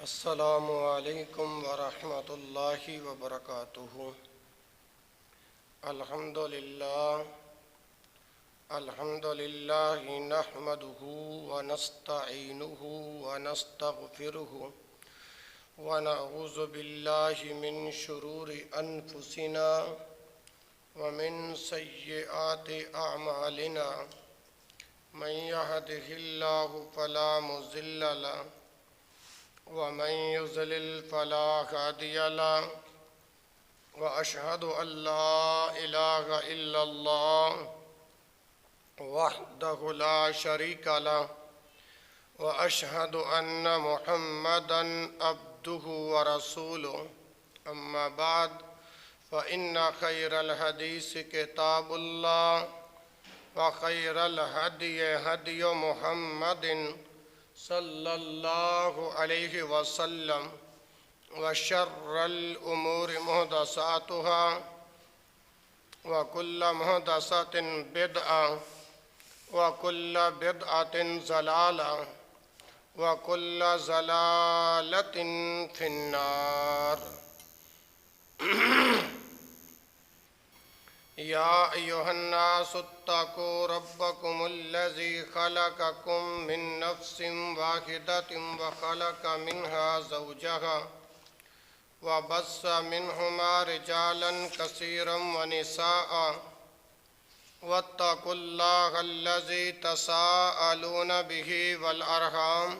السلام علیکم ورحمۃ اللہ وبرکاتہ۔ الحمد للہ نحمدہ ونستعینہ ونستغفرہ ونعوذ باللہ من شرور انفسنا ومن سیئات اعمالنا من یہدہ اللہ فلا مضل لہ ومن يضلل فلا هادي له وأشهد أن لا إله إلا الله وحده لا شريك له وأشهد أن محمدا عبده ورسوله أما بعد فإن خير الحديث كتاب الله وخير الهدي هدي محمد صلی اللہ علیہ وسلم وشر الامور محدثاتها وكل محدثة بدعة وكل بدعة ضلالة وكل ضلالة في النار۔ یا ایھا الناس اتقوا ربکم الذی خلقکم من نفس واحدۃ وخلق منها زوجها وبث منہما رجالا کثیرا ونساء واتقوا اللہ الذی تساءلون به والارحام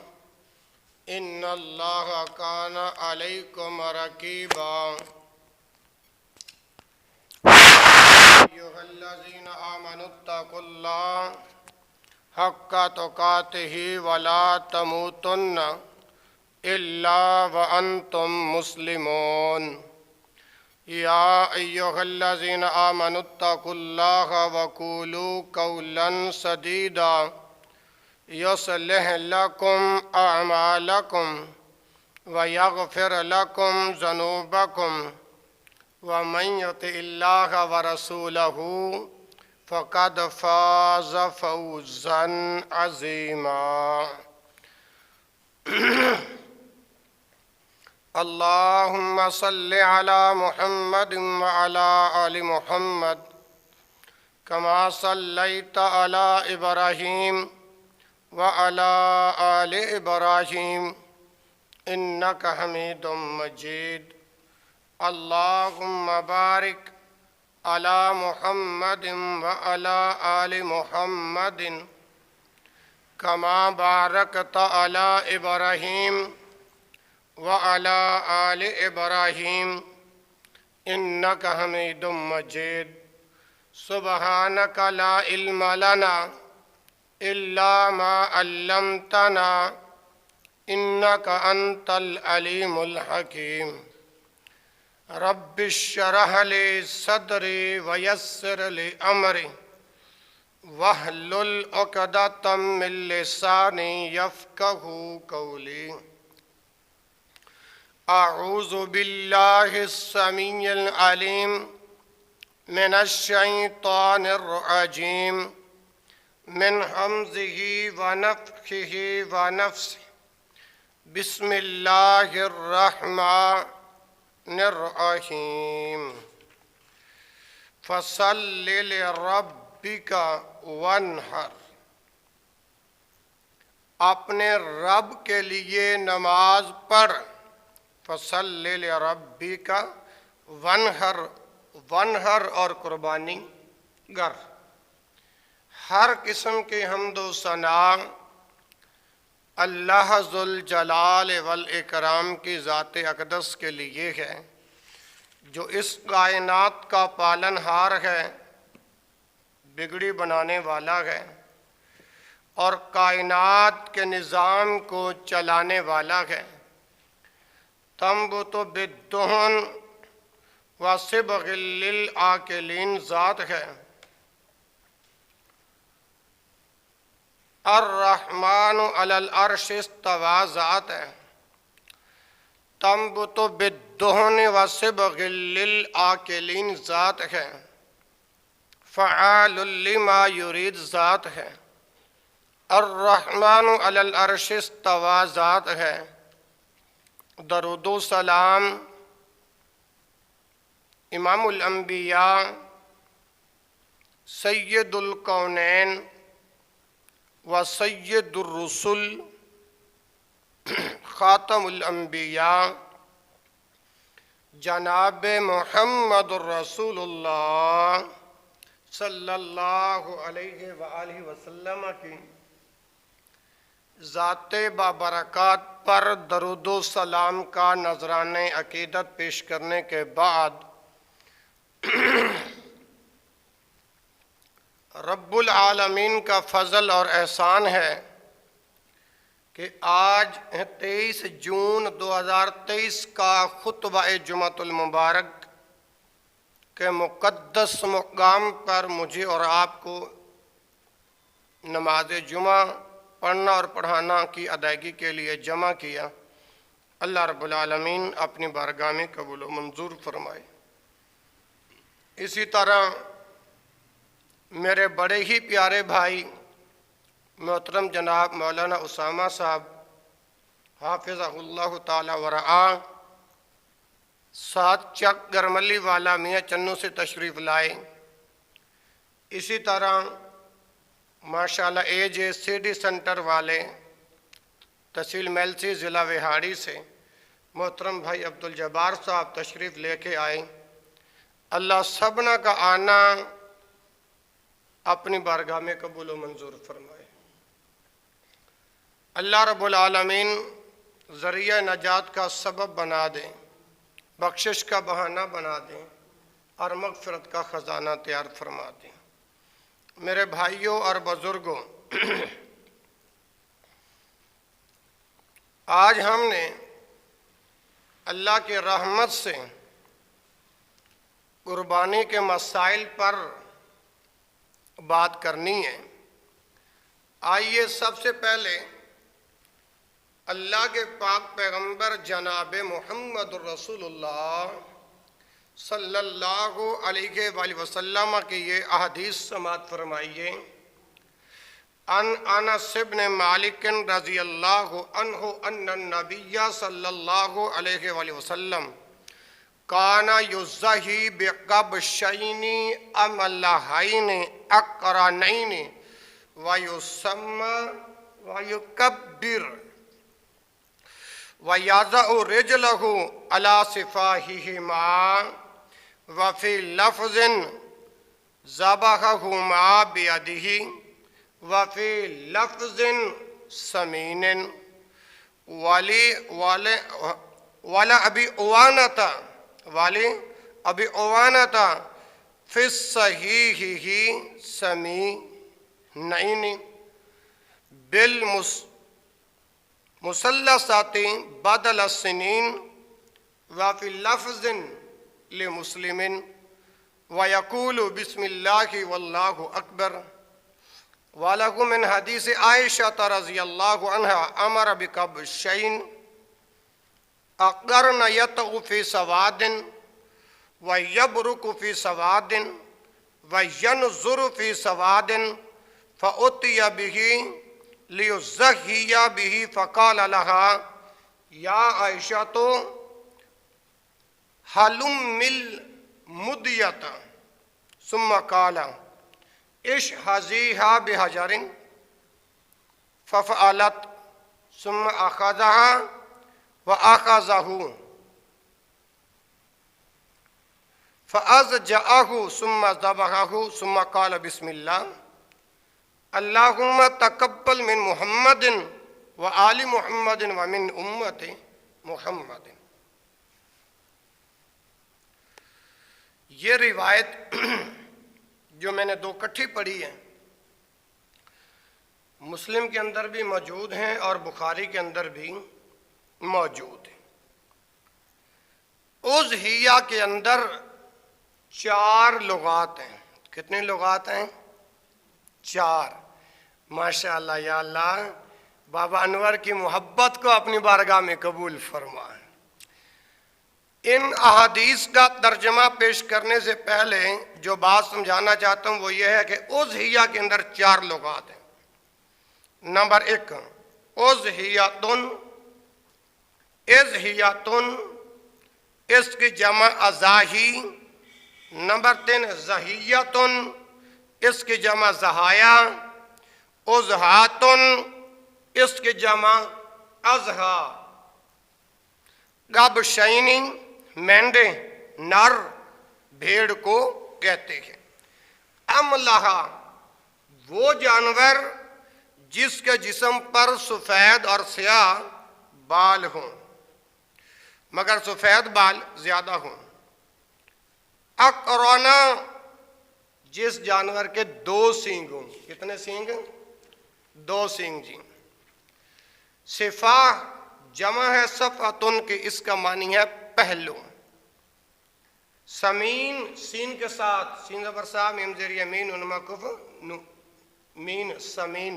ان اللہ کان علیکم رقیبا۔ ایھا الذین آمنوا اتقوا اللہ حق تقاتہ ولا تموتن الا وانتم مسلمون۔ یا ایھا الذین آمنوا اتقوا اللہ وقولوا قولا سدیدا یصلح لکم اعمالکم ویغفر لکم ذنوبکم ومن يطع اللہ ورسولہ فقد فاز فوزا عظیما۔ اللہم صل علی محمد وعلی آل محمد کما صلیت علی ابراہیم وعلی آل ابراہیم انک حمید مجید۔ اللہم بارک علی محمد وعلی آل محمد کما بارکت علی ابراہیم وعلی آل ابراہیم انک حمید مجید۔ سبحانک لا علم لنا الا ما علمتنا انک انت العلیم الحکیم۔ رب اشرح لی صدری ویسر لی امری واحلل عقدۃ من لسانی یفقہوا قولی۔ اعوذ باللہ السمیع العلیم من الشیطان الرجیم من ہمزہ ونفخہ ونفثہ۔ بسم اللہ الرحمن الرحیم۔ فصل لربک وانحر، اپنے رب کے لیے نماز پڑھ۔ فصل لربک وانحر، وانحر اور قربانی گر۔ ہر قسم کی حمد و ثنا اللہ ذوالجلال والاکرام کی ذات اقدس کے لیے ہے، جو اس کائنات کا پالن ہار ہے، بگڑی بنانے والا ہے، اور کائنات کے نظام کو چلانے والا ہے۔ تنبت بالدہن وصبغ للآکلین ذات ہے۔ الرحمن علی العرش استویٰ ذات ہے۔ تنبت بالدہن وصبغ للآکلین ذات ہے۔ فعال لما یرید ذات ہے۔ الرحمن علی العرش استویٰ ذات ہے۔ درود و سلام امام الانبیاء سید الکونین و سید الرسل خاتم الانبیاء جناب محمد الرسول اللہ صلی اللہ علیہ وآلہ وسلم کی ذات بابرکات پر درود و سلام کا نذرانہ عقیدت پیش کرنے کے بعد رب العالمین کا فضل اور احسان ہے کہ آج 23 جون 2023 کا خطبہ جمعۃ المبارک کے مقدس مقام پر مجھے اور آپ کو نماز جمعہ پڑھنا اور پڑھانا کی ادائیگی کے لیے جمع کیا۔ اللہ رب العالمین اپنی بارگاہ میں قبول و منظور فرمائے۔ اسی طرح میرے بڑے ہی پیارے بھائی محترم جناب مولانا اسامہ صاحب حافظہ اللہ تعالی ورعاہ ساتھ چک گرملی والا میاں چنو سے تشریف لائے۔ اسی طرح ماشاءاللہ AJCD سینٹر والے تحصیل میلسی ضلع وہاڑی سے محترم بھائی عبدالجبار صاحب تشریف لے کے آئے۔ اللہ سبنا کا آنا اپنی بارگاہ میں قبول و منظور فرمائے۔ اللہ رب العالمین ذریعہ نجات کا سبب بنا دیں، بخشش کا بہانہ بنا دیں اور مغفرت کا خزانہ تیار فرما دیں۔ میرے بھائیوں اور بزرگوں، آج ہم نے اللہ کی رحمت سے قربانی کے مسائل پر بات کرنی ہے۔ آئیے سب سے پہلے اللہ کے پاک پیغمبر جناب محمد رسول اللہ صلی اللہ علیہ وآلہ وسلم کی یہ احادیث سماعت فرمائیے۔ ان انس بن مالک رضی اللہ عنہ ان النبی صلی اللہ علیہ وآلہ وسلم کان یضحی بقبشین املحین اقرنین ویسمى ویکبر وَيَضَعُ رِجْلَهُ عَلَى صِفَاحِهِمَا وَفِي لَفْظٍ ذَبَحَهُمَا بِيَدِهِ وَفِي لَفْظٍ سَمِينٍ وَلَأَبِي عُوَانَةَ فِي الصَّحِيحِ سَمِينَيْنِ مثلثات بدل السنین وفی لفظ لمسلم ویقول بسم اللہ واللہ اکبر۔ وَلَهُ من حدیث عائشہ رضی اللہ عنہ امر بقبشین اقرن یطغ فی سواد ویبرک فی سواد وینظر فی سواد فأتی بہ لیُزَحِّیَ بِهِ فَقَالَ لَهَا یا عائشۃ حَلُمِّ الْمُدْیَةَ ثم قال اشحذیہا بحجر ففعلت ثم اخذها واخذه فازجأه ثم ذبحه ثم قال بسم اللہ اللہم تقبل من محمد وآل محمد ومن امت محمد۔ یہ روایت جو میں نے دو کٹھی پڑھی ہے مسلم کے اندر بھی موجود ہیں اور بخاری کے اندر بھی موجود ہیں۔ اضحیہ کے اندر 4 لغات ہیں۔ کتنے لغات ہیں؟ 4۔ ماشاءاللہ یا اللہ بابا انور کی محبت کو اپنی بارگاہ میں قبول فرمائے۔ ان احادیث کا ترجمہ پیش کرنے سے پہلے جو بات سمجھانا چاہتا ہوں وہ یہ ہے کہ اضحیہ کے اندر 4 لغات ہیں۔ نمبر 1 اضحیۃ اضحیتن، اس کی جمع ازاہی. نمبر 3 زہیتن، اس کی جمع زہایا. ازہاتن، اس کی جمع ازہا. گبشینی، مینڈے نر بھیڑ کو کہتے ہیں. املہا، وہ جانور جس کے جسم پر سفید اور سیاہ بال ہوں مگر سفید بال زیادہ ہوں. اقرانا، جس جانور کے 2 سینگ ہوں. کتنے سینگ؟ 2 سینگ جی. صفاح، جمع ہے صفحتن کی، اس کا معنی ہے پہلو. سمین، سین کے ساتھ، سین زبر سا میم زیر یمین نون مکف مین سمین،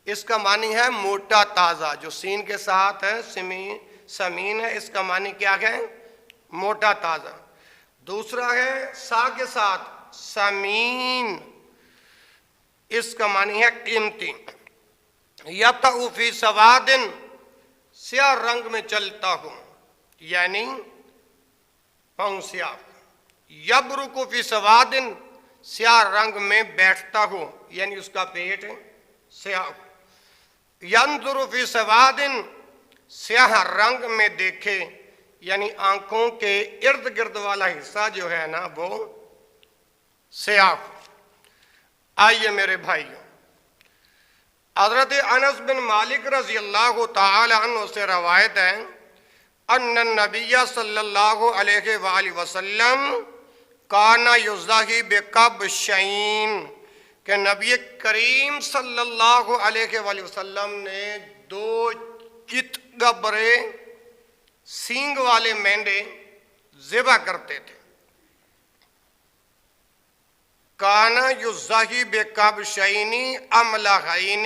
اس کا معنی ہے موٹا تازہ. جو سین کے ساتھ ہے سمین ہے، اس کا معنی کیا ہے؟ موٹا تازہ. دوسرا ہے سا کے ساتھ سمین، اس کا معنی ہے قیمتی. یطأ فی سواد، سیاہ رنگ میں چلتا ہوں یعنی پاؤں سیاہ. یبرق فی سواد، سیاہ رنگ میں بیٹھتا ہوں یعنی اس کا پیٹ سیاہ. ینظر فی سواد، سیاہ رنگ میں دیکھے یعنی آنکھوں کے ارد گرد والا حصہ جو ہے نا وہ سیاہ. آئیے میرے بھائیوں، حضرت انس بن مالک رضی اللہ تعالی عنہ سے روایت ہے ان النبی صلی اللہ علیہ وآلہ وسلم کان یضحی بکبشین، کہ نبی کریم صلی اللہ علیہ وآلہ وسلم نے 2 چت گبرے سینگ والے مینڈے ذبح کرتے تھے. کانا یضحی بکبشین املحین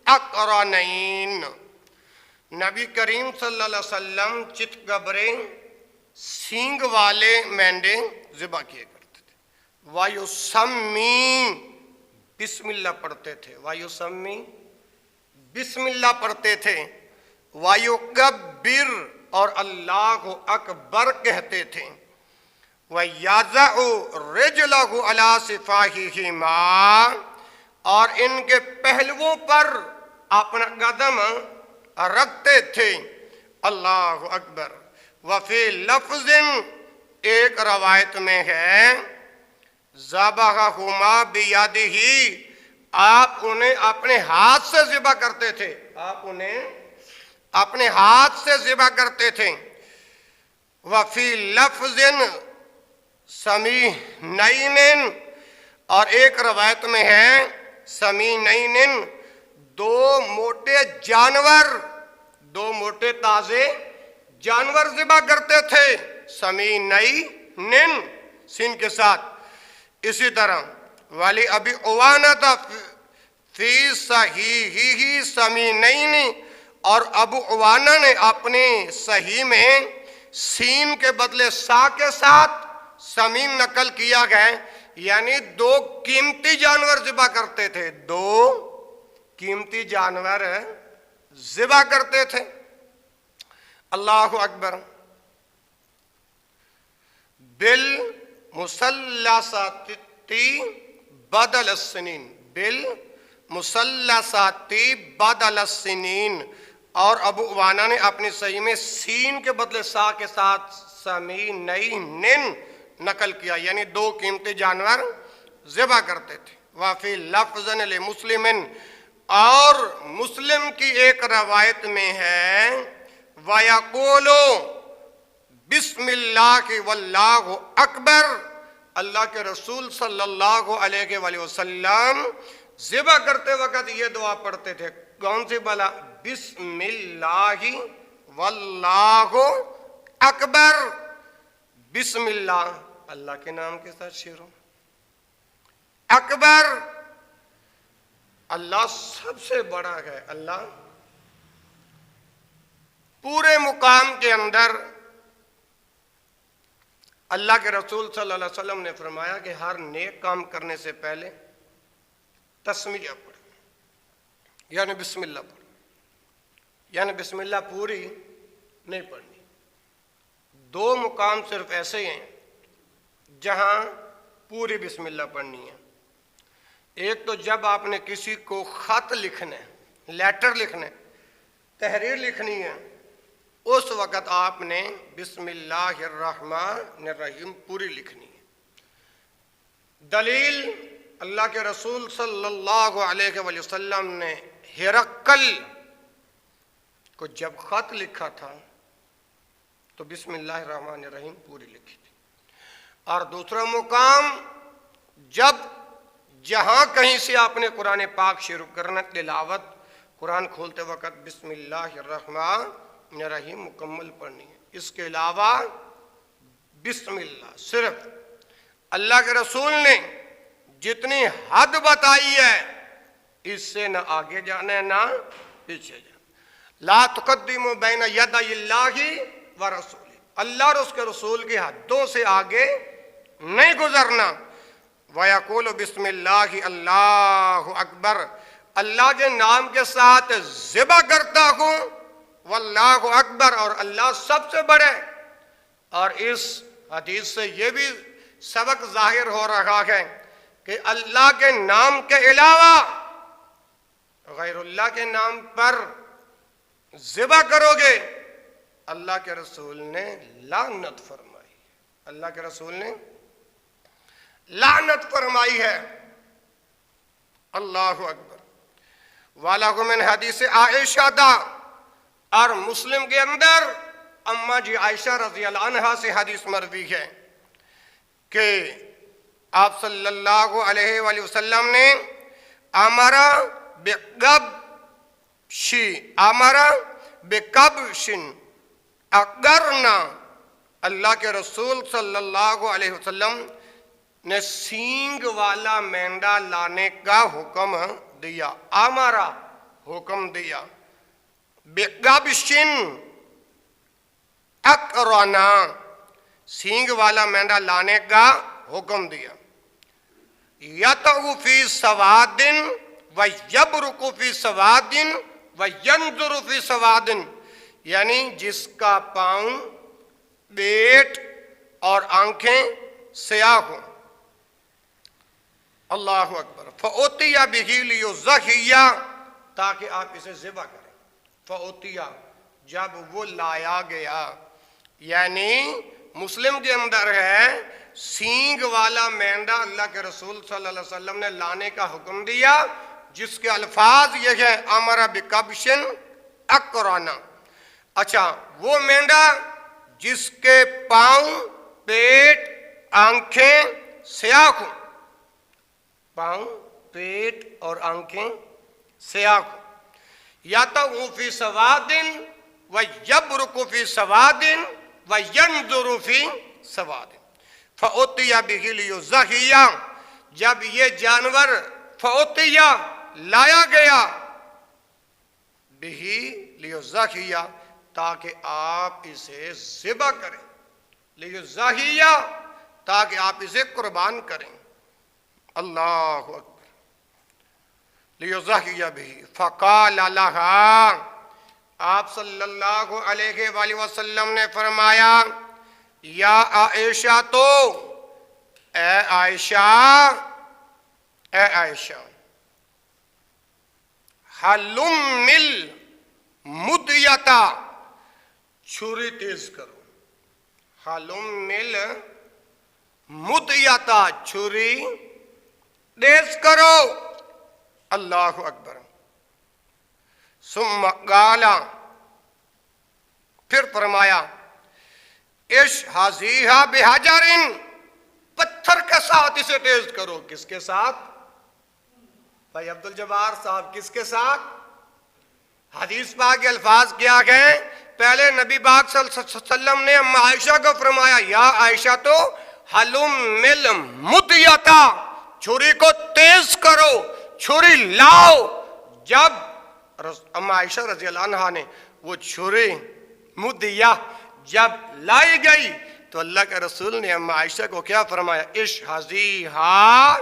اقرنین، نبی کریم صلی اللہ علیہ وسلم چت گبرے سینگ والے مینڈے ذبح کیے کرتے تھے. وَيُسَمِّي، بسم اللہ پڑھتے تھے. وَيُسَمِّي، بسم اللہ پڑھتے تھے. وَيُكَبِّرْ، اور اللہ اکبر کہتے تھے. وَيَضَعُ رِجْلَهُ عَلَى صِفَاحِهِمَا، اور ان کے پہلوؤں پر اپنا قدم رکھتے تھے. اللہ اکبر. وفی لفظ، ایک روایت میں ہے ذبحہما بیدہ، آپ انہیں اپنے ہاتھ سے ذبح کرتے تھے. آپ انہیں اپنے ہاتھ سے ذبح کرتے تھے. وفی لفظ سمینین، اور ایک روایت میں ہے سمینین، 2 موٹے جانور، 2 موٹے تازے جانور ذبح کرتے تھے. سمینین سین کے ساتھ. اسی طرح والی ابی اوانہ فی صحیحہ سمینین، اور ابو اوانہ نے اپنے صحیح میں سین کے بدلے سا کے ساتھ سمین نقل کیا گیا، یعنی 2 قیمتی جانور ذبح کرتے تھے. 2 قیمتی جانور ذبح کرتے تھے. اللہ اکبر. بالمثلثات بدل السنین، بالمثلثات بدل السنین، اور ابو عوانہ نے اپنی صحیح میں سین کے بدلے سا کے ساتھ سمینین نقل کیا، یعنی 2 قیمتی جانور ذبح کرتے تھے. وفی لفظ لمسلم، اور مسلم کی ایک روایت میں ہے وَيَقُولُ بسم اللہ واللہ اکبر، اللہ کے رسول صلی اللہ علیہ وآلہ وسلم ذبح کرتے وقت یہ دعا پڑھتے تھے. کون سی بلا؟ بسم اللہ واللہ اکبر. بسم اللہ، اللہ کے نام کے ساتھ شروع. اکبر، اللہ سب سے بڑا ہے. اللہ پورے مقام کے اندر اللہ کے رسول صلی اللہ علیہ وسلم نے فرمایا کہ ہر نیک کام کرنے سے پہلے تسمیہ پڑھ، یعنی بسم اللہ پڑھ. یعنی بسم اللہ پوری نہیں پڑھنی۔ دو مقام صرف ایسے ہیں جہاں پوری بسم اللہ پڑھنی ہے۔ ایک تو جب آپ نے کسی کو خط لکھنا ہے، لیٹر لکھنا ہے، تحریر لکھنی ہے، اس وقت آپ نے بسم اللہ الرحمن الرحیم پوری لکھنی ہے۔ دلیل، اللہ کے رسول صلی اللہ علیہ وآلہ وسلم نے ہرقل کو جب خط لکھا تھا تو بسم اللہ الرحمن الرحیم پوری لکھی تھی۔ اور دوسرا مقام، جب جہاں کہیں سے آپ نے قرآن پاک شروع کرنا، تلاوت قرآن کھولتے وقت بسم اللہ الرحمن الرحیم مکمل پڑھنی ہے۔ اس کے علاوہ بسم اللہ صرف اللہ کے رسول نے جتنی حد بتائی ہے، اس سے نہ آگے جانا ہے نہ پیچھے جانا۔ لا تقدموا بین یدی اللہ ورسولہ، اللہ اور اس کے رسول کی حدوں سے آگے نہیں گزرنا۔ وَيَقُولُ بِسْمِ اللَّهِ اللہ اکبر، اللہ کے نام کے ساتھ ذبح کرتا ہوں، واللہ اکبر، اور اللہ سب سے بڑے۔ اور اس حدیث سے یہ بھی سبق ظاہر ہو رہا ہے کہ اللہ کے نام کے علاوہ غیر اللہ کے نام پر ذبح کرو گے، اللہ کے رسول نے لعنت فرمائی، اللہ کے رسول نے لعنت فرمائی ہے۔ اللہ اکبر۔ وَلَهُ مِنْ حدیث عائشہ دا، اور مسلم کے اندر اماں جی عائشہ رضی اللہ عنہا سے حدیث مروی ہے کہ آپ صلی اللہ علیہ وآلہ وسلم نے امرا بقبش اقرنا، اللہ کے رسول صلی اللہ علیہ وسلم نے سینگ والا مینڈا لانے کا حکم دیا۔ امرا حکم دیا، بقبش اقرنا سینگ والا مینڈا لانے کا حکم دیا۔ یطعو فی سواد ویبرک فی سواد وینظر فی سواد، یعنی جس کا پاؤں، پیٹ اور آنکھیں سیاہ ہوں۔ اللہ اکبر۔ فَأُتِيَ بِهِ لِيُزَكِّيَ، تاکہ آپ اسے ذبح کریں۔ فَأُتِيَ، جب وہ لایا گیا، یعنی مسلم کے اندر ہے سینگ والا مینڈا اللہ کے رسول صلی اللہ علیہ وسلم نے لانے کا حکم دیا، جس کے الفاظ یہ ہے امر بقبش اقرنا۔ اچھا، وہ مینڈا جس کے پاؤں، پیٹ، آنکھیں سیاہ ہوں، پاؤں، پیٹ اور آنکھیں سیاہ ہوں۔ یطعو فی سواد ویبرک فی سواد وینظر فی سواد۔ فَأُتِيَ بِهِ لِيُزَكِّيَ، جب یہ جانور فَأُتِيَ لایا گیا، بِهِ لِيُزَكِّيَ، تاکہ آپ اسے ذبح کریں، لِيُزَكِّيَ، تاکہ آپ اسے قربان کریں۔ اللہ اکبر۔ لِيُزَكِّيَ بِهِ فَقَالَ لَهَا، آپ صلی اللہ علیہ وآلہ وسلم نے فرمایا، یا عائشہ، تو اے عائشہ، اے عائشہ، حلم المدیتا، چھری تیز کرو، حلم المدیتا، چھری تیز کرو۔ اللہ اکبر۔ ثم قال، پھر فرمایا، اشحذیہا بحجر، پتھر کے ساتھ اسے تیز کرو۔ کس کے ساتھ؟ بھائی عبدالجبار صاحب، کس کے ساتھ؟ حدیث پاک کے الفاظ کیا گئے؟ پہلے نبی پاک صلی اللہ علیہ وسلم نے اما عائشہ کو فرمایا، یا عائشہ، تو حلم المدیتا، چھری کو تیز کرو، چھری لاؤ۔ جب اما عائشہ رضی اللہ عنہا نے وہ چھری مدیہ جب لائی گئی تو اللہ کے رسول نے اما عائشہ کو کیا فرمایا؟ اشحذیہا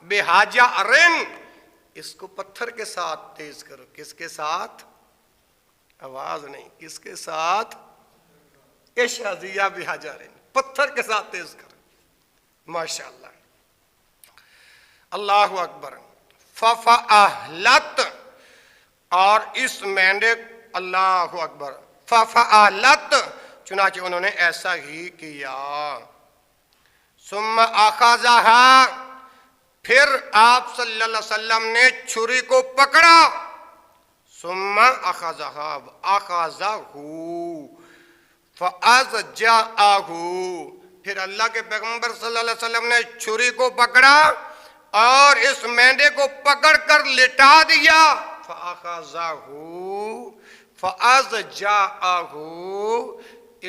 بحجر، اس کو پتھر کے ساتھ تیز کرو۔ کس کے ساتھ؟ آواز نہیں، کس کے ساتھ؟ اشعزیہ بحجر، پتھر کے ساتھ تیز کر، ماشاءاللہ، اللہ اکبر۔ ففعلت، اور اس مینڈے، اللہ اکبر، ففعلت، چنانچہ انہوں نے ایسا ہی کیا۔ ثم اخذها، پھر آپ صلی اللہ علیہ وسلم نے چھری کو پکڑا، ثم اخذها فاضجعه، پھر اللہ کے پیغمبر صلی اللہ علیہ وسلم نے چھری کو پکڑا اور اس مینڈے کو پکڑ کر لٹا دیا، فاضجعه،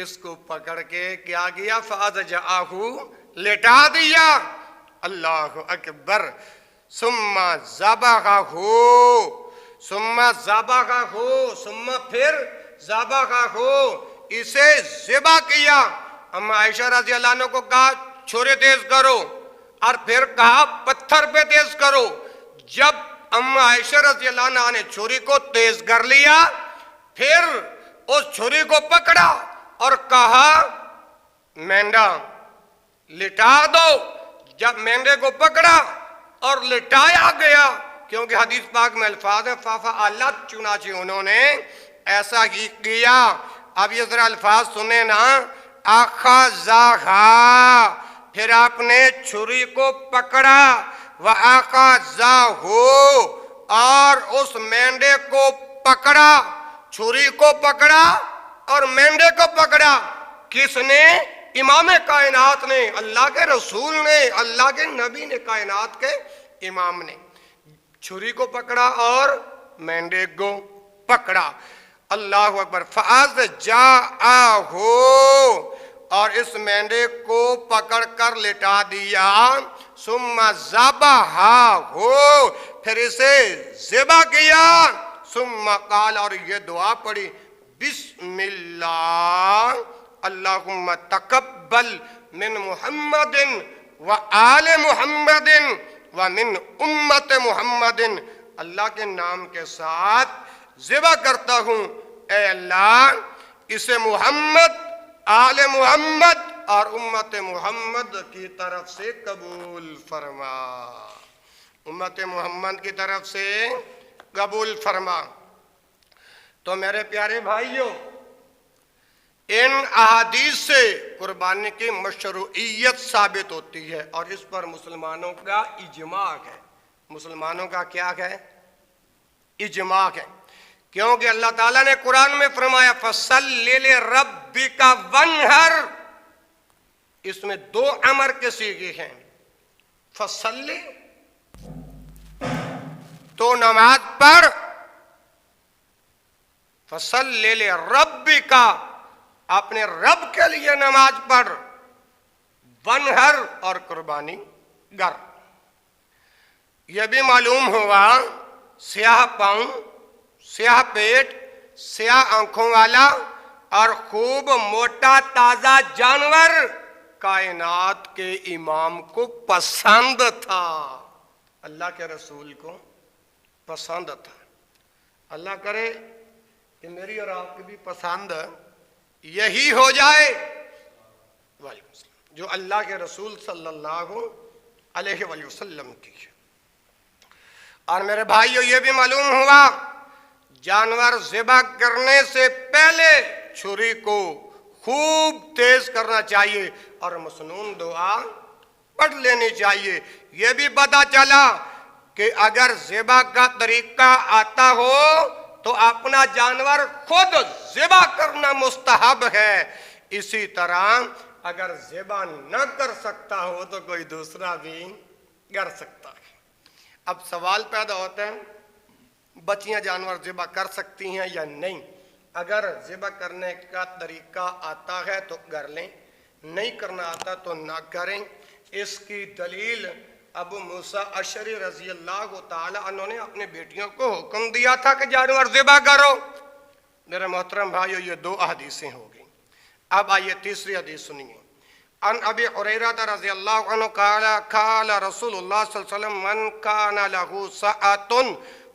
اس کو پکڑ کے کیا کیا؟ فاضجعه، لٹا دیا، اللہ اکبر۔ ثم ذبحه، ثم پھر ذبحه، اسے ذبح کیا۔ اما عائشہ رضی اللہ عنہ کو کہا چھری تیز کرو، اور پھر کہا پتھر پہ تیز کرو۔ جب اما عائشہ رضی اللہ عنہ نے چھری کو تیز کر لیا، پھر اس چھری کو پکڑا اور کہا مینڈا لٹا دو۔ جب مینڈے کو پکڑا اور لٹایا گیا، کیونکہ حدیث پاک میں الفاظ ہے ففعلت، چنانچہ انہوں نے ایسا ہی کیا۔ اب یہ ذرا الفاظ سنیں نا، اخذها، پھر آپ نے چھری کو پکڑا، وَأَخَذَهُ، اور اس مینڈے کو پکڑا، چھری کو پکڑا اور مینڈے کو پکڑا۔ کس نے؟ امام کائنات نے، اللہ کے رسول نے، اللہ کے نبی نے، کائنات کے امام نے چھری کو پکڑا اور مینڈے کو پکڑا، اللہ اکبر۔ فَأَضْجَعَهُ، اور اس مینڈے کو پکڑ کر لٹا دیا، ثُمَّ ذَبَحَهُ، پھر اسے ذبح کیا، ثُمَّ قال، اور یہ دعا پڑھی، بسم اللہ اللہم تقبل من محمد وآل محمد ومن امت محمد، اللہ کے نام کے ساتھ ذبح کرتا ہوں، اے اللہ اسے محمد، آل محمد اور امت محمد کی طرف سے قبول فرما، امت محمد کی طرف سے قبول فرما۔ تو میرے پیارے بھائیوں، ان احادیث سے قربانی کی مشروعیت ثابت ہوتی ہے، اور اس پر مسلمانوں کا اجماع ہے۔ مسلمانوں کا کیا ہے؟ اجماع ہے، کیونکہ اللہ تعالیٰ نے قرآن میں فرمایا فَصَلِّ لِرَبِّكَ وَانْحَرْ، اس میں دو امر کے صیغے ہیں، فَصَلِّ تو نماز پڑھ، فَصَلِّ لِرَبِّكَ اپنے رب کے لیے نماز پڑھ، وَانْحَرْ اور قربانی گر۔ یہ بھی معلوم ہوا سیاہ پاؤں، سیاہ پیٹ، سیاہ آنکھوں والا اور خوب موٹا تازہ جانور کائنات کے امام کو پسند تھا، اللہ کے رسول کو پسند تھا۔ اللہ کرے کہ میری اور آپ کی بھی پسند یہی ہو جائے، جو اللہ کے رسول صلی اللہ علیہ وآلہ وسلم کی ہے۔ اور میرے بھائیو، یہ بھی معلوم ہوا جانور ذبح کرنے سے پہلے چھری کو خوب تیز کرنا چاہیے اور مسنون دعا پڑھ لینی چاہیے۔ یہ بھی پتہ چلا کہ اگر ذبح کا طریقہ آتا ہو تو اپنا جانور خود ذبح کرنا مستحب ہے، اسی طرح اگر ذبح نہ کر سکتا ہو تو کوئی دوسرا بھی کر سکتا ہے۔ اب سوال پیدا ہوتا ہے بچیاں جانور ذبح کر سکتی ہیں یا نہیں؟ اگر ذبح کرنے کا طریقہ آتا ہے تو کر لیں، نہیں کرنا آتا تو نہ کریں۔ اس کی دلیل ابو موسیٰ اشعری رضی اللہ تعالی عنہ نے اپنے بیٹیوں کو حکم دیا تھا کہ جانور ذبح کرو۔ میرے محترم بھائیو، یہ دو احادیثیں ہو گئیں۔ اب آئیے تیسری حدیث سنیے۔ عن ابی ہریرہ رضی اللہ عنہ قال قال رسول اللہ صلی اللہ علیہ وسلم من کان لہ ساعۃ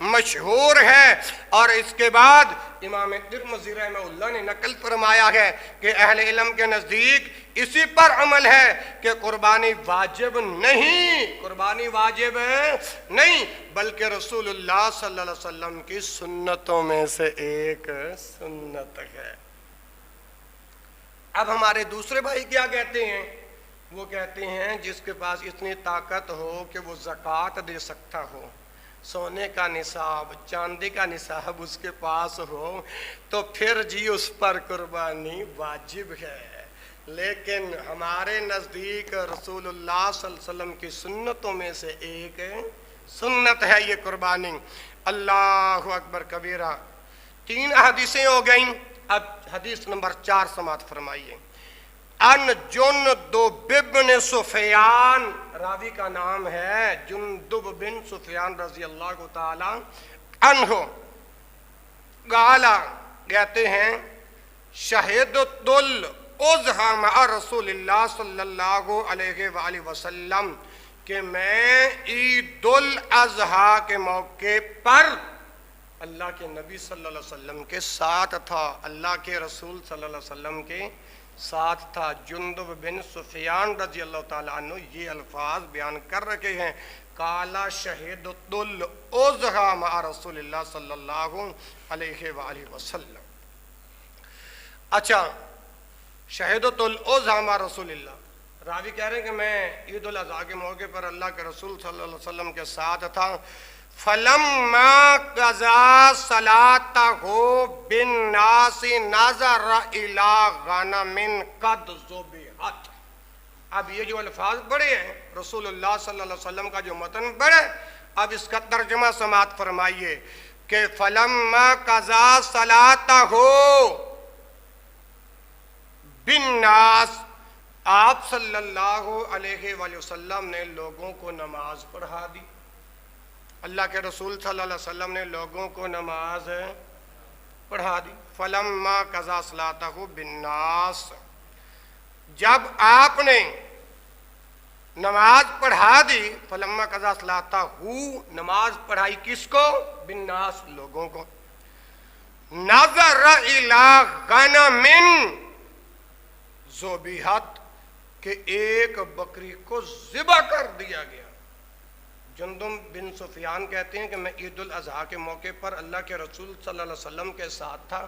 مشہور ہے۔ اور اس کے بعد امام ترمذی رحمہ اللہ نے نقل فرمایا ہے کہ اہل علم کے نزدیک اسی پر عمل ہے کہ قربانی واجب نہیں، قربانی واجب نہیں، بلکہ رسول اللہ صلی اللہ علیہ وسلم کی سنتوں میں سے ایک سنت ہے۔ اب ہمارے دوسرے بھائی کیا کہتے ہیں؟ وہ کہتے ہیں جس کے پاس اتنی طاقت ہو کہ وہ زکوٰۃ دے سکتا ہو، سونے کا نصاب، چاندی کا نصاب اس کے پاس ہو، تو پھر جی اس پر قربانی واجب ہے۔ لیکن ہمارے نزدیک رسول اللہ صلی اللہ علیہ وسلم کی سنتوں میں سے ایک سنت ہے یہ قربانی۔ اللہ اکبر کبیرہ۔ 3 حدیثیں ہو گئیں، اب حدیث نمبر 4 سماعت فرمائیے۔ ان جندب بن سفیان، راوی کا نام ہے جندب بن سفیان رضی اللہ تعالی عنہ، قالا کہتے ہیں شہدت الاضحیٰ مع رسول اللہ صلی اللہ علیہ وآلہ وسلم، کہ میں عید الاضحیٰ کے موقع پر اللہ کے نبی صلی اللہ علیہ وسلم کے ساتھ تھا، اللہ کے رسول صلی اللہ علیہ وسلم کے ساتھ تھا۔ جندب بن سفیان رضی اللہ تعالیٰ عنہ یہ الفاظ بیان کر رکھے ہیں، کالا شہدت الاضحیٰ مع رسول اللہ صلی اللہ علیہ وآلہ وسلم۔ اچھا، شہدت الاضحیٰ مع رسول اللہ، راوی کہہ رہے ہیں کہ میں عید الاضحیٰ کے موقع پر اللہ کے رسول صلی اللہ علیہ وسلم کے ساتھ تھا۔ فَلَمَّا قَضَىٰ صَلَاتَهُ بِالنَّاسِ نَظَرَ إِلَىٰ غَنَمٍ قَدْ ذُبِحَتْ۔ اب یہ جو الفاظ پڑھے ہیں رسول اللہ صلی اللہ علیہ وسلم کا جو متن پڑھے، اب اس کا ترجمہ سماعت فرمائیے کہ فَلَمَّا قَضَىٰ صَلَاتَهُ بِالنَّاسِ، آپ صلی اللہ علیہ وآلہ وسلم نے لوگوں کو نماز پڑھا دی، اللہ کے رسول صلی اللہ علیہ وسلم نے لوگوں کو نماز پڑھا دی۔ فَلَمَّا قَضَىٰ صَلَاتَهُ بِالنَّاسِ، جب آپ نے نماز پڑھا دی، فَلَمَّا قَضَىٰ صَلَاتَهُ، نماز پڑھائی کس کو؟ بِالنَّاسِ، لوگوں کو۔ نَظَرَ إِلَىٰ غَنَمٍ ذُبِحَتْ، کہ ایک بکری کو ذبح کر دیا گیا۔ جندب بن سفیان کہتے ہیں کہ میں عید الاضحیٰ کے موقع پر اللہ کے رسول صلی اللہ علیہ وسلم کے ساتھ تھا،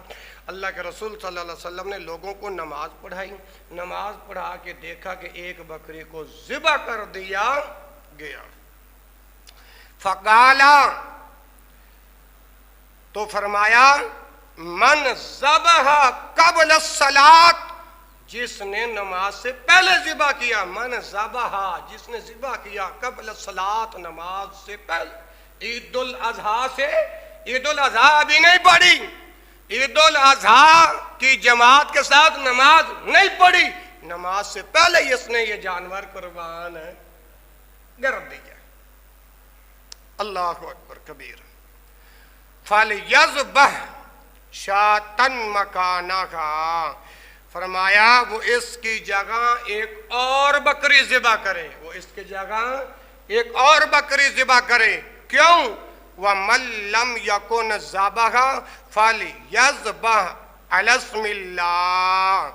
اللہ کے رسول صلی اللہ علیہ وسلم نے لوگوں کو نماز پڑھائی، نماز پڑھا کے دیکھا کہ ایک بکری کو ذبح کر دیا گیا۔ فقالا، تو فرمایا من ذبح قبل الصلاۃ، جس نے نماز سے پہلے ذبح کیا، من ذبح، جس نے ذبح کیا قبل الصلاۃ، نماز سے پہلے۔ عید الاضحیٰ سے، عید الاضحیٰ ابھی نہیں پڑھی، عید الاضحیٰ کی جماعت کے ساتھ نماز نہیں پڑھی، نماز سے پہلے اس نے یہ جانور قربان کر دیا۔ اللہ اکبر کبیر۔ فَلْيَذْبَحْ شَاةً مَكَانَهَا، فرمایا وہ اس کی جگہ ایک اور بکری ذبح کرے، وہ اس کی جگہ ایک اور بکری ذبح کرے۔ کیوں؟ وَمَن لَّمْ يَكُنْ ذَبَحَ فَلْيَذْبَحْ عَلَى اسْمِ اللَّهِ،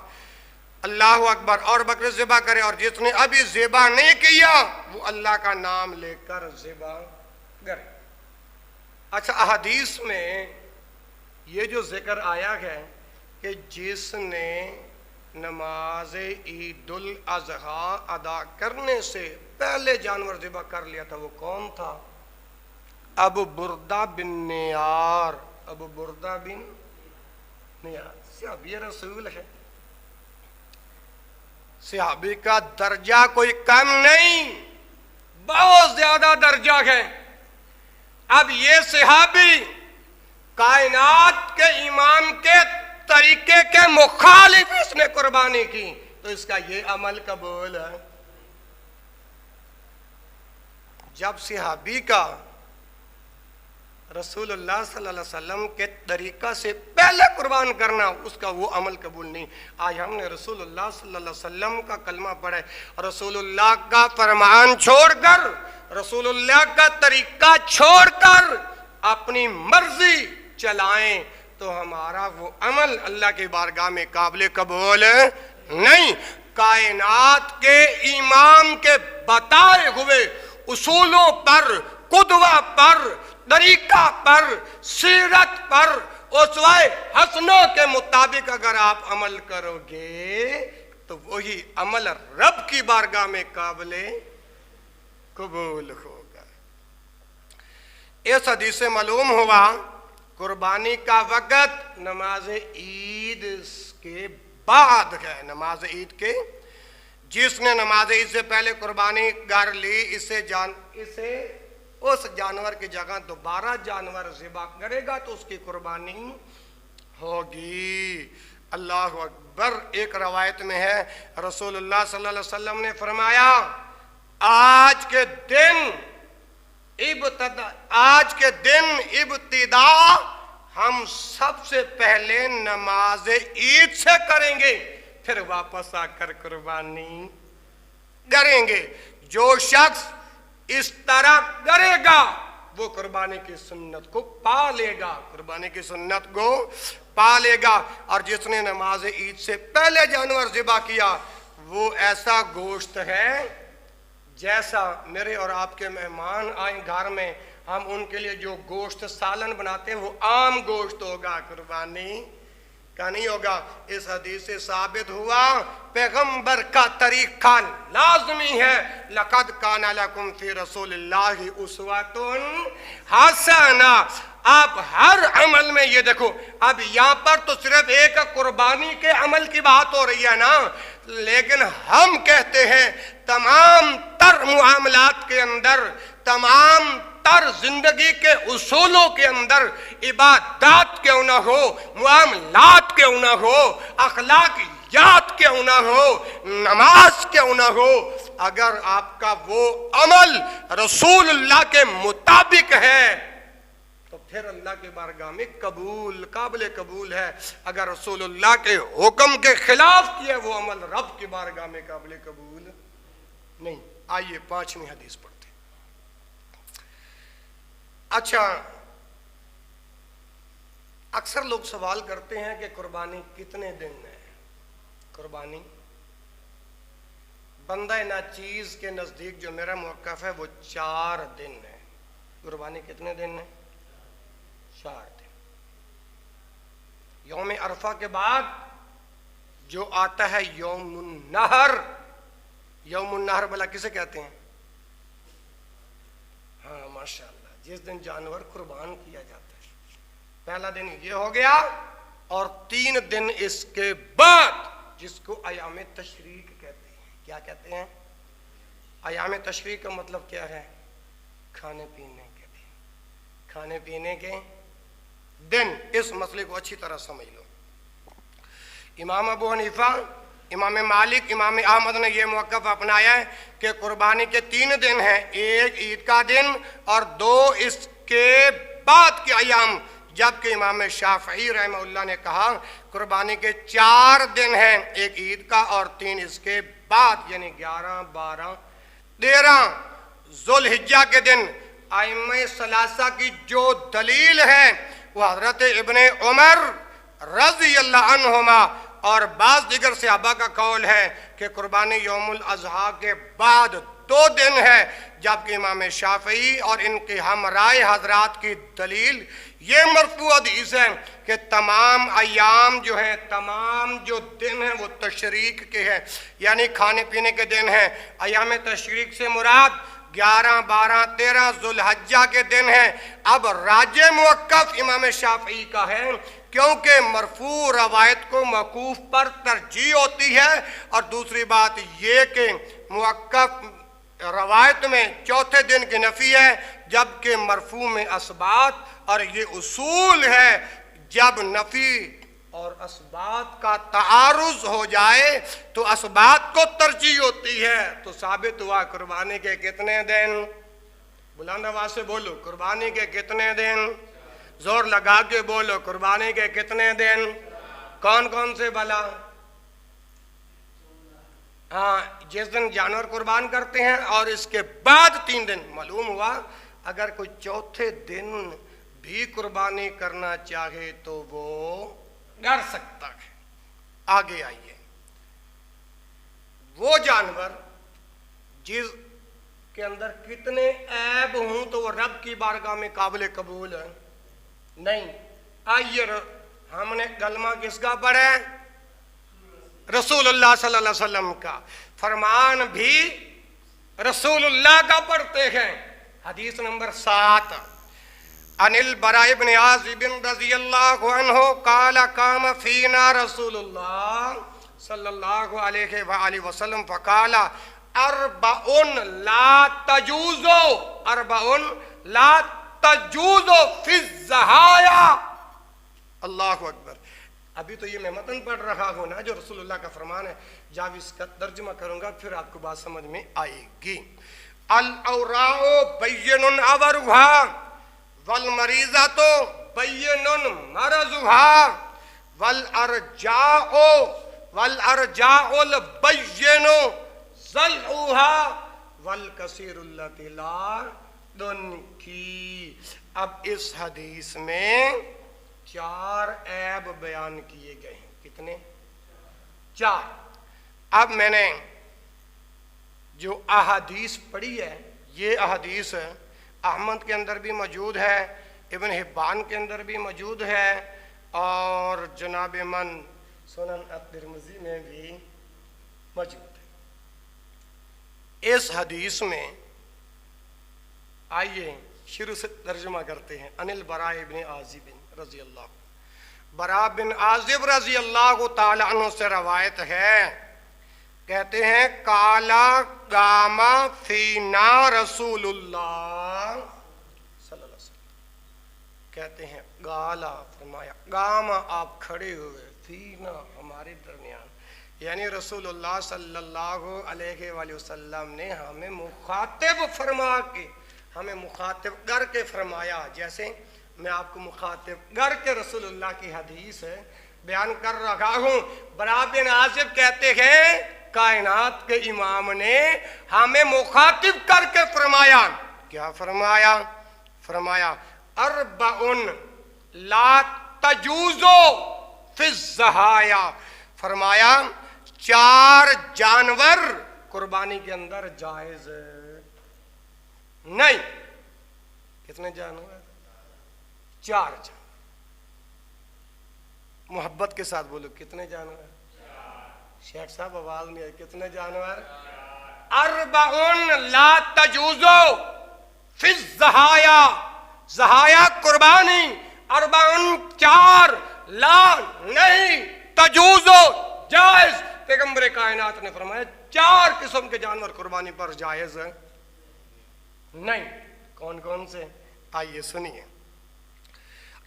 اللہ اکبر، اور بکری ذبح کرے، اور جس نے ابھی ذبح نہیں کیا وہ اللہ کا نام لے کر ذبح کرے۔ اچھا، احادیث میں یہ جو ذکر آیا ہے کہ جس نے نماز عید الاضحیٰ ادا کرنے سے پہلے جانور ذبح کر لیا تھا، وہ کون تھا؟ ابو بردہ بن نیار، ابو بردہ بن نیار، صحابی رسول ہے، صحابی کا درجہ کوئی کم نہیں، بہت زیادہ درجہ ہے۔ اب یہ صحابی کائنات کے امام کے طریقے کے مخالف اس نے قربانی کی، تو اس کا یہ عمل قبول ہے۔ جب صحابی کا رسول اللہ صلی اللہ علیہ وسلم کے طریقہ سے پہلے قربان کرنا، اس کا وہ عمل قبول نہیں۔ آج ہم نے رسول اللہ صلی اللہ علیہ وسلم کا کلمہ پڑھا ہے، رسول اللہ کا فرمان چھوڑ کر، رسول اللہ کا طریقہ چھوڑ کر اپنی مرضی چلائیں تو ہمارا وہ عمل اللہ کی بارگاہ میں قابل قبول نہیں۔ کائنات کے امام کے بتائے ہوئے اصولوں پر، قدوہ پر، طریقہ پر، سیرت پر، اسوہ حسنہ کے مطابق اگر آپ عمل کرو گے تو وہی عمل رب کی بارگاہ میں قابل قبول ہوگا۔ اس حدیث سے معلوم ہوا قربانی کا وقت نماز عید کے بعد ہے، نماز عید کے۔ جس نے نماز عید سے پہلے قربانی کر لی اسے اس جانور کی جگہ دوبارہ جانور ذبح کرے گا تو اس کی قربانی ہوگی۔ اللہ اکبر۔ ایک روایت میں ہے رسول اللہ صلی اللہ علیہ وسلم نے فرمایا آج کے دن ابتدا ہم سب سے پہلے نماز عید سے کریں گے، پھر واپس آ کر قربانی کریں گے۔ جو شخص اس طرح کرے گا وہ قربانی کی سنت کو پا لے گا، قربانی کی سنت کو پا لے گا۔ اور جس نے نماز عید سے پہلے جانور ذبح کیا وہ ایسا گوشت ہے جیسا میرے اور آپ کے مہمان آئیں گھر میں، ہم ان کے لیے جو گوشت سالن بناتے ہیں وہ عام گوشت ہوگا، قربانی کا نہیں ہوگا۔ اس حدیث سے ثابت ہوا پیغمبر کا طریقہ لازمی ہے۔ لَقَدْ كَانَ لَكُمْ فِي رَسُولِ اللَّهِ أُسْوَةٌ حَسَنَةٌ۔ آپ ہر عمل میں یہ دیکھو، اب یہاں پر تو صرف ایک قربانی کے عمل کی بات ہو رہی ہے نا، لیکن ہم کہتے ہیں تمام تر معاملات کے اندر، تمام تر زندگی کے اصولوں کے اندر، عبادات کیوں نہ ہو، معاملات کیوں نہ ہو، اخلاقیات کیوں نہ ہو، نماز کیوں نہ ہو، اگر آپ کا وہ عمل رسول اللہ کے مطابق ہے تو پھر اللہ کے بارگاہ میں قبول، قابل قبول ہے۔ اگر رسول اللہ کے حکم کے خلاف کیا وہ عمل رب کی بارگاہ میں قابل قبول نہیں۔ آئیے 5ویں حدیث پڑھتے۔ اچھا، اکثر لوگ سوال کرتے ہیں کہ قربانی کتنے دن ہے؟ قربانی بندہ ناچیز کے نزدیک جو میرا موقف ہے وہ 4 دن ہے۔ قربانی کتنے دن ہے؟ 4 دن۔ یوم عرفہ کے بعد جو آتا ہے یوم النحر، یوم النحر بھلا کسے کہتے ہیں؟ ہاں ماشاءاللہ، جس دن جانور قربان کیا جاتا ہے۔ پہلا دن یہ ہو گیا، اور 3 دن اس کے بعد جس کو ایام تشریق کہتے ہیں۔ کیا کہتے ہیں؟ ایام تشریق کا مطلب کیا ہے؟ کھانے پینے کے دن، کھانے پینے کے دن۔ اس مسئلے کو اچھی طرح سمجھ لو۔ امام ابو حنیفہ، امام مالک، امام احمد نے یہ موقف اپنایا ہے کہ قربانی کے 3 دن ہیں، ایک عید کا دن اور 2 اس کے بعد کے ایام، جبکہ امام شافعی رحمہ اللہ نے کہا قربانی کے 4 دن ہیں، ایک عید کا اور 3 اس کے بعد، یعنی 11، 12، 13 ذوالحجہ کے دن۔ ائمہ ثلاثہ کی جو دلیل ہے وہ حضرت ابن عمر رضی اللہ عنہما اور بعض دیگر صحابہ کا قول ہے کہ قربانی یوم الاضحیٰ کے بعد 2 دن ہے، جبکہ امام شافعی اور ان کے ہمراہ حضرات کی دلیل یہ مرفوع حدیث ہے کہ تمام ایام جو ہیں، تمام جو دن ہیں وہ تشریق کے ہیں، یعنی کھانے پینے کے دن ہیں۔ ایام تشریق سے مراد 11، 12، 13 ذوالحجہ کے دن ہیں۔ اب راجح موقف امام شافعی کا ہے، کیونکہ مرفوع روایت کو موقوف پر ترجیح ہوتی ہے، اور دوسری بات یہ کہ موقف روایت میں 4تھے دن کی نفی ہے، جبکہ مرفوع میں اثبات، اور یہ اصول ہے جب نفی اور اثبات کا تعارض ہو جائے تو اثبات کو ترجیح ہوتی ہے۔ تو ثابت ہوا قربانی کے کتنے دن؟ بلند آواز سے بولو، قربانی کے کتنے دن؟ زور لگا کے بولو، قربانی کے کتنے دن؟ کون کون سے بھلا؟ ہاں، جس دن جانور قربان کرتے ہیں اور اس کے بعد 3 دن۔ معلوم ہوا اگر کوئی 4تھے دن بھی قربانی کرنا چاہے تو وہ کر سکتا ہے۔ آگے آئیے، وہ جانور جس کے اندر کتنے عیب ہوں تو وہ رب کی بارگاہ میں قابل قبول ہے نہیں۔ آئیے ہم نے کلمہ کس کا پڑھا ہے؟ رسول اللہ صلی اللہ علیہ وسلم کا، فرمان بھی رسول اللہ کا پڑھتے ہیں۔ حدیث نمبر 7 عن البراء بن عازب رضی اللہ عنہ قال قام فینا رسول اللہ صلی اللہ علیہ وآلہ وسلم فقال اربع لا تجوز، اربع لا تجوز فی الضحایا۔ اللہ اکبر۔ ابھی تو یہ میں متن پڑھ رہا ہوں نا جو رسول اللہ کا فرمان ہے، جب اس کا ترجمہ کروں گا پھر آپ کو بات سمجھ میں آئے گی۔ الاوراء بین عورها والمریضۃ بین مرضها والارجاء البین ضلعها والکثیر التی لا تنکی۔ اب اس حدیث میں 4 عیب بیان کیے گئے ہیں۔ کتنے؟ 4۔ اب میں نے جو احادیث پڑھی ہے، یہ احادیث احمد کے اندر بھی موجود ہے، ابن حبان کے اندر بھی موجود ہے، اور جناب من سنن الترمذی میں بھی موجود ہے۔ اس حدیث میں آئیے شروع سے ترجمہ کرتے ہیں۔ عن البراء بن عازب رضی اللہ، براء بن عازب رضی اللہ تعالی عنہ سے روایت ہے، کہتے ہیں کالا گاما فینا رسول اللہ صلی اللہ علیہ وسلم، کہتے ہیں گالا فرمایا، گاما آپ کھڑے ہوئے، فینا ہمارے درمیان، یعنی رسول اللہ صلی اللہ علیہ وآلہ وسلم نے ہمیں مخاطب فرما کے، ہمیں مخاطب کر کے فرمایا، جیسے میں آپ کو مخاطب کر کے رسول اللہ کی حدیث بیان کر رہا ہوں۔ براء بن عازب کہتے ہیں کائنات کے امام نے ہمیں مخاطب کر کے فرمایا، کیا فرمایا؟ فرمایا اربع لا تجوز فی الضحایا، فرمایا 4 جانور قربانی کے اندر جائز نہیں۔ کتنے جانور؟ 4 جانور۔ محبت کے ساتھ بولو، کتنے جانور؟ شیخ صاحب آواز نہیں آئی، کتنے جانور؟ اربع لا تجوز فی الضحایا، ضحایا قربانی، اربع 4 لا نہیں تجوز جائز۔ پیغمبر کائنات نے فرمایا 4 قسم کے جانور قربانی پر جائز نہیں۔ کون کون سے؟ آئیے سنیے۔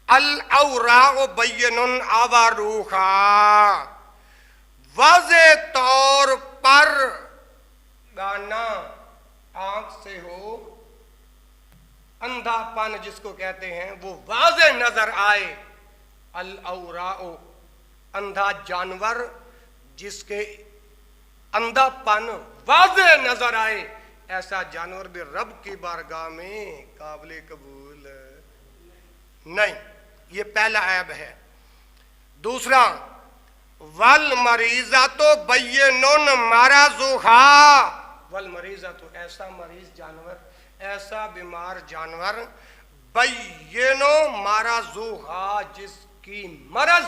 الاوراء بین عورها، واضح طور پر گانا آنکھ سے ہو، اندھا پن جس کو کہتے ہیں وہ واضح نظر آئے۔ الاوراء اندھا جانور جس کے اندھا پن واضح نظر آئے، ایسا جانور بھی رب کی بارگاہ میں قابل قبول نہیں۔ یہ پہلا عیب ہے۔ دوسرا والمریضۃ بین مرضها، والمریضۃ ایسا مریض جانور، ایسا بیمار جانور، بین مرضها جس کی مرض،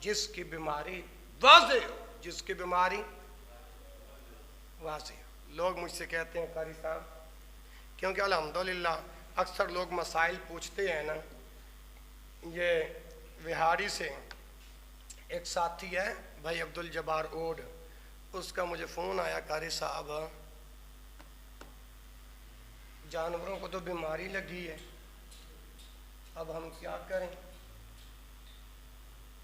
جس کی بیماری واضح ہو، جس کی بیماری واضح ہو۔ لوگ مجھ سے کہتے ہیں قاری صاحب، کیونکہ الحمدللہ اکثر لوگ مسائل پوچھتے ہیں نا، یہ وہاڑی سے ایک ساتھی ہے بھائی عبدالجبار اوڈ، اس کا مجھے فون آیا، قاری صاحب جانوروں کو تو بیماری لگی ہے، اب ہم کیا کریں؟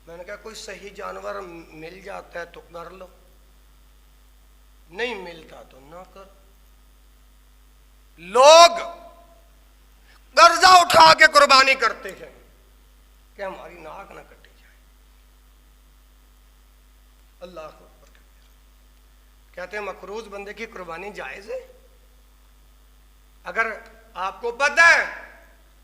میں نے کہا کوئی صحیح جانور مل جاتا ہے تو کر لو، نہیں ملتا تو نہ کر۔ لوگ قرضہ اٹھا کے قربانی کرتے ہیں کہ ہماری ناک نہ کٹی جائے۔ اللہ اکبر، کہتے ہیں مقروض بندے کی قربانی جائز ہے۔ اگر آپ کو پتہ ہے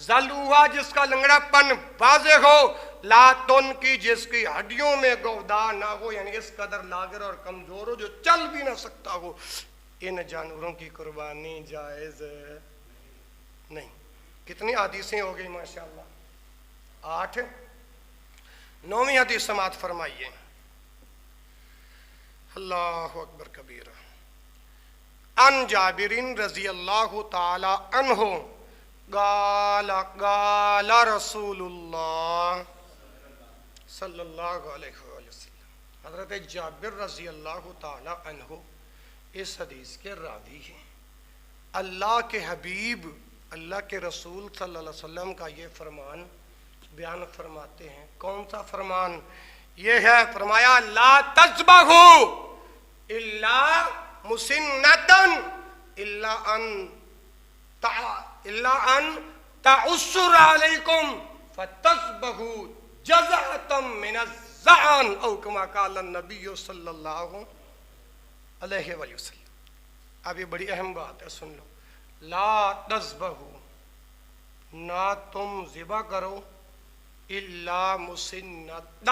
ذلوہا جس کا لنگڑا پن واضح ہو، لاتن کی جس کی ہڈیوں میں گودا نہ ہو، یعنی اس قدر لاغر اور کمزور ہو جو چل بھی نہ سکتا ہو، ان جانوروں کی قربانی جائز نہیں۔ کتنی حدیثیں ہو گئی ماشاءاللہ؟ 8۔ 9ویں حدیث سماعت فرمائیے۔ اللہ اکبر کبیرہ۔ ان جابر رضی اللہ تعالی عنہ قال قال رسول اللہ صلی اللہ علیہ وسلم، حضرت جابر رضی اللہ تعالی عنہ اس حدیث کے راوی ہیں۔ اللہ کے حبیب، اللہ کے رسول صلی اللہ علیہ وسلم کا یہ فرمان بیان فرماتے ہیں۔ کون سا فرمان؟ یہ ہے، فرمایا لا تذبحوا الا مسنۃ الا ان تعسر علیکم فتذبحوا جزعۃ من الزعن او کما قال النبی صلی اللہ علیہ وسلم۔ اب یہ بڑی اہم بات ہے، سن لو۔ لا تذبحوا، نہ تم ذبح کرو، الا مسنۃ،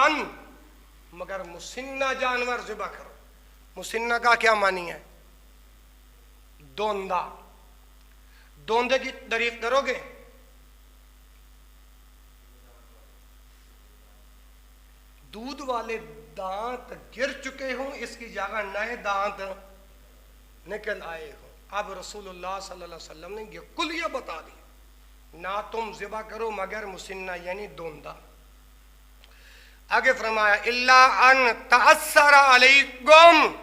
مگر مسنہ جانور ذبح کرو۔ مسنہ کا کیا معنی ہے؟ دوندہ۔ دوندے کی تعریف کرو گے؟ دودھ والے دانت گر چکے ہوں، اس کی جگہ نئے دانت نکل آئے ہوں۔ اب رسول اللہ صلی اللہ علیہ وسلم نے یہ کلیہ بتا دی، نہ تم ذبح کرو مگر مسنہ یعنی دوندہ۔ آگے فرمایا الا ان تعسر علیکم،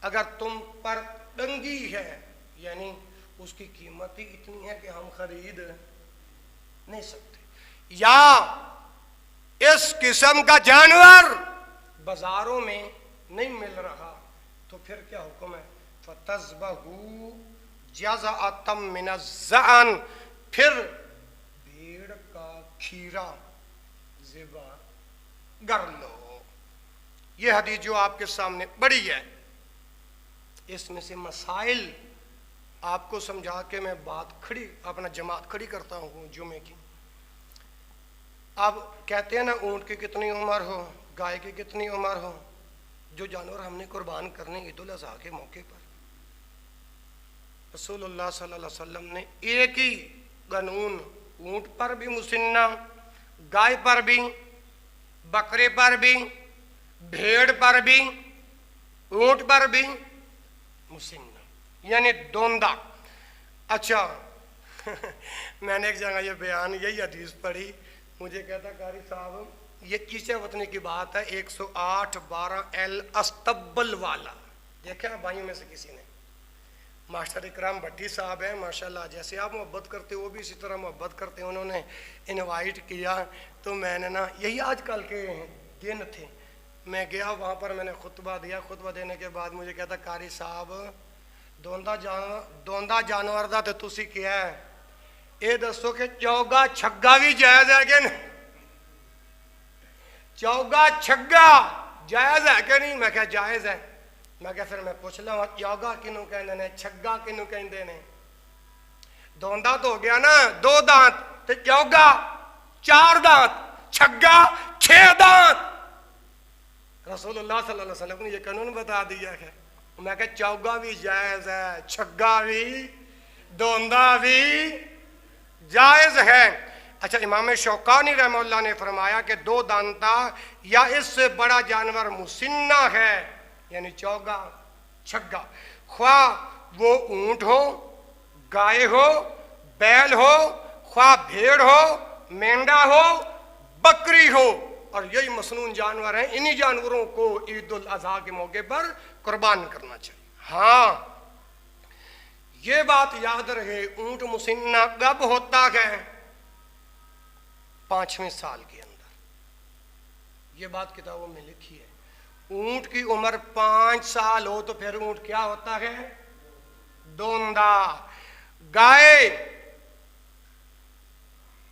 اگر تم پر تنگی ہے، یعنی اس کی قیمت ہی اتنی ہے کہ ہم خرید نہیں سکتے، یا اس قسم کا جانور بازاروں میں نہیں مل رہا، تو پھر کیا حکم ہے؟ فَتَذْبَحُوا جَزْعَةً مِّنَ الزَّعْنِ، پھر بھیڑ کا کھیرا ذبح کر لو۔ یہ حدیث جو آپ کے سامنے بڑی ہے، اس میں سے مسائل آپ کو سمجھا کے میں بات کھڑی، اپنا جماعت کھڑی کرتا ہوں جمعے کی۔ اب کہتے ہیں نا اونٹ کی کتنی عمر ہو، گائے کی کتنی عمر ہو، جو جانور ہم نے قربان کرنے عید الاضحیٰ کے موقع پر، رسول اللہ صلی اللہ علیہ وسلم نے ایک ہی قانون، اونٹ پر بھی مسنہ، گائے پر بھی، بکرے پر بھی، بھیڑ پر بھی، اونٹ پر بھی مسنہ یعنی دوندہ۔ اچھا میں نے ایک جگہ یہ بیان، یہی حدیث پڑھی، مجھے کہتا قاری صاحب یہ کیسے وطنی کی بات ہے، 108/12 استبل والا، دیکھیں بھائیوں میں سے کسی نے، ماسٹر اکرام بھٹی صاحب ہیں ماشاءاللہ، جیسے آپ محبت کرتے وہ بھی اسی طرح محبت کرتے ہیں، انہوں نے انوائٹ کیا، تو میں نے نا، یہی آج کل کے دن تھے، میں گیا وہاں پر، میں نے خطبہ دیا، خطبہ دینے کے بعد مجھے کہتا قاری صاحب دوندہ جانور دا تے تسی کیا ہے، اے دسو کہ چوگا چھگا بھی جائز ہے کہ نہیں؟ چوگا چھگا جائز ہے کہ نہیں؟ میں کہا جائز ہے۔ میں کہا پھر میں پوچھ لوں چوگا کنوں کہندے نے، چھگا کنوں کہندے نے؟ دوندہ تو ہو گیا نا 2 دانت، تے چوگا 4 دانت، چھگا 6 دانت۔ رسول اللہ صلی اللہ علیہ وسلم نے یہ قانون بتا دیا ہے۔ میں کہا چوگا بھی جائز ہے، چھگا بھی، دوندہ بھی جائز ہے۔ اچھا امام شوکانی رحمہ اللہ نے فرمایا کہ 2 دانتا یا اس سے بڑا جانور مسنہ ہے، یعنی چوگا چھگا، خواہ وہ اونٹ ہو، گائے ہو، بیل ہو، خواہ بھیڑ ہو، مینڈا ہو، بکری ہو، اور یہی مسنون جانور ہیں، انہی جانوروں کو عید الاضحیٰ کے موقع پر قربان کرنا چاہیے۔ ہاں یہ بات یاد رہے، اونٹ مسنہ کب ہوتا ہے؟ 5ویں سال کے اندر، یہ بات کتابوں میں لکھی ہے۔ اونٹ کی عمر 5 سال ہو تو پھر اونٹ کیا ہوتا ہے؟ دوندہ۔ گائے،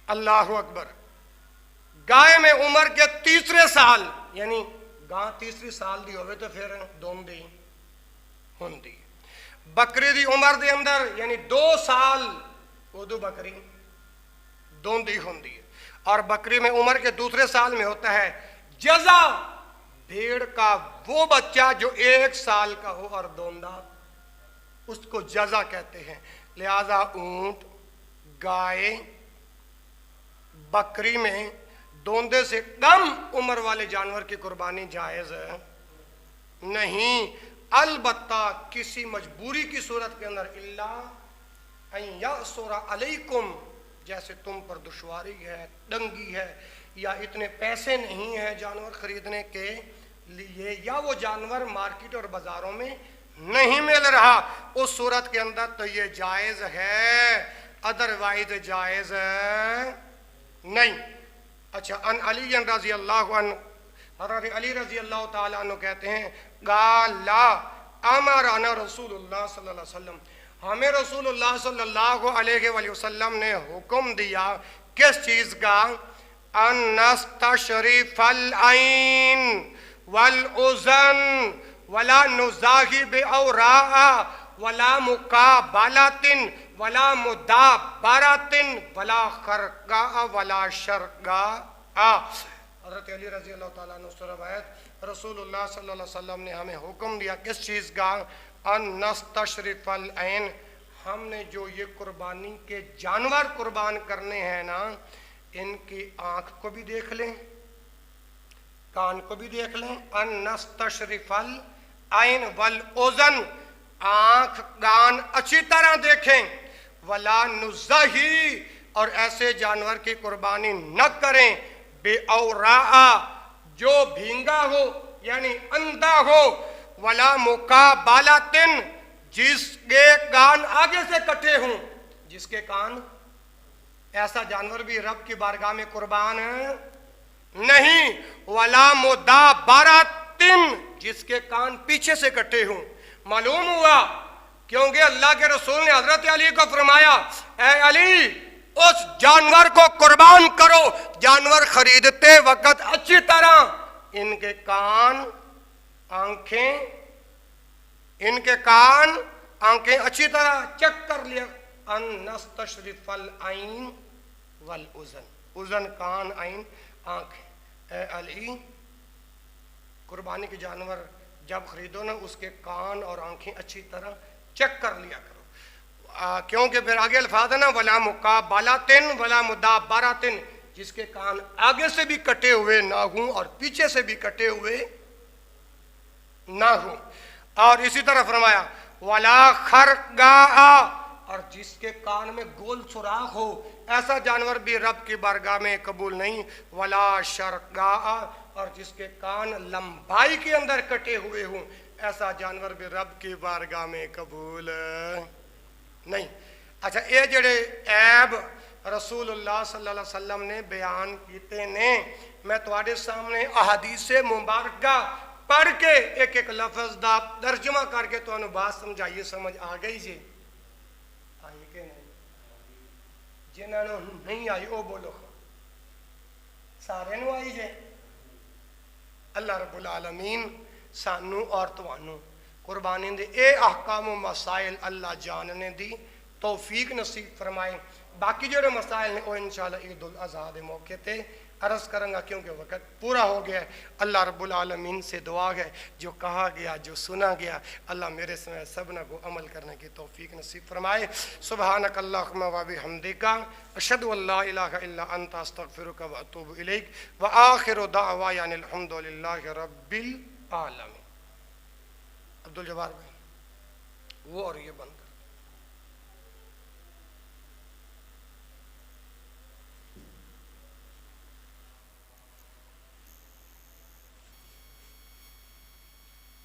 اللہ اکبر، گائے میں عمر کے 3 سال، یعنی گاں 3 سال دی ہوئے تو پھر دوندی ہوندی۔ بکری دی عمر دے اندر یعنی 2 سال اودو بکری دوندی ہوندی ہے، اور بکری میں عمر کے دوسرے سال میں ہوتا ہے جزا، بھیڑ کا وہ بچہ جو 1 سال کا ہو اور دوندا، اس کو جزا کہتے ہیں۔ لہذا اونٹ، گائے، بکری میں دوندے سے کم عمر والے جانور کی قربانی جائز ہے نہیں، البتہ کسی مجبوری کی صورت کے اندر اللہ ان یأسر علیکم، جیسے تم پر دشواری ہے، تنگی ہے، یا اتنے پیسے نہیں ہیں جانور خریدنے کے لیے، یا وہ جانور مارکیٹ اور بازاروں میں نہیں مل رہا، اس صورت کے اندر تو یہ جائز ہے، ادروائز جائز نہیں۔ اچھا، ان علی رضی اللہ عنہ، حضرت علی رضی اللہ تعالیٰ عنہ کہتے ہیں قال امرنا رسول اللہ صلی اللہ علیہ وسلم، ہمیں رسول اللہ صلی اللہ علیہ وآلہ وسلم نے حکم دیا کس چیز کا؟ ان نستشرف العین والاذن ولا نزاحی باوراء ولا مقابلۃ ولا مدابرۃ ولا خرقاء ولا شرقاء۔ حضرت علی رضی اللہ تعالیٰ عنہ سے روایت، رسول اللہ صلی اللہ علیہ وسلم نے ہمیں حکم دیا کس چیز کا؟ ان نستشرف العین، ہم نے جو یہ قربانی کے جانور قربان کرنے ہیں نا، ان کی آنکھ کو بھی دیکھ لیں، کان کو بھی دیکھ لیں۔ ان نستشرف العین والاذن، آنکھ کان اچھی طرح دیکھیں، ولا نزہی، اور ایسے جانور کی قربانی نہ کریں، بے اوراء، جو بھینگا ہو یعنی اندھا ہو، ولا مقابلۃ، جس کے کان آگے سے کٹے ہوں، جس کے کان، ایسا جانور بھی رب کی بارگاہ میں قربان نہیں، ولا مدابرۃ، جس کے کان پیچھے سے کٹے ہوں۔ معلوم ہوا کیونکہ اللہ کے رسول نے حضرت علی کو فرمایا اے علی اس جانور کو قربان کرو، جانور خریدتے وقت اچھی طرح ان کے کان، آنکھیں، ان کے کان، آنکھیں اچھی طرح چیک کر لیا۔ ان نستشرف العین والاذن، اذن کان، عین آنکھیں۔ اے علی قربانی کے جانور جب خریدو نا، اس کے کان اور آنکھیں اچھی طرح چیک کر لیا کرو، کیونکہ پھر آگے الفاظ ہے نا ولا مقابلۃ ولا مدابرۃ، جس کے کان آگے سے بھی کٹے ہوئے نہ ہوں اور پیچھے سے بھی کٹے ہوئے نہ ہوں۔ اور اسی طرح فرمایا ولا خرقاء، اور جس کے کان میں گول سوراخ ہو، ایسا جانور بھی رب کی بارگاہ میں قبول نہیں۔ ولا شرقاء، اور جس کے کان لمبائی کے اندر کٹے ہوئے ہوں، ایسا جانور بھی رب کی بارگاہ میں قبول نہیں۔ اچھا، یہ جڑے عیب رسول اللہ صلی اللہ علیہ وسلم نے بیان کیتے نے، میں تواڈے سامنے احادیث مبارکہ پڑھ کے ایک ایک لفظ دا ترجمہ کر کے تانوں بات سمجھائیے، سمجھ آ گئی جی؟ آئی کہ نہیں؟ جنہاں نوں نہیں آئی وہ بولو، سارے نوں آئی جے؟ اللہ رب العالمین سانو اور توانو قربانی دے اے احکام و مسائل اللہ جاننے دی توفیق نصیب فرمائے۔ باقی جو مسائل نے وہ انشاءاللہ عید الاضحیٰ دے موقع تے عرض کروں گا، کیونکہ وقت پورا ہو گیا ہے۔ اللہ رب العالمین سے دعا ہے جو کہا گیا، جو سنا گیا، اللہ میرے سمے سبنا کو عمل کرنے کی توفیق نصیب فرمائے۔ سبحانک اللہم و بحمدک، اشہد ان لا الہ الا انت، استغفرک و اتوب الیک، وآخر دعوانا ان الحمدللہ رب العالمین۔ عبدالجبار بھائی وہ اور یہ بند کر۔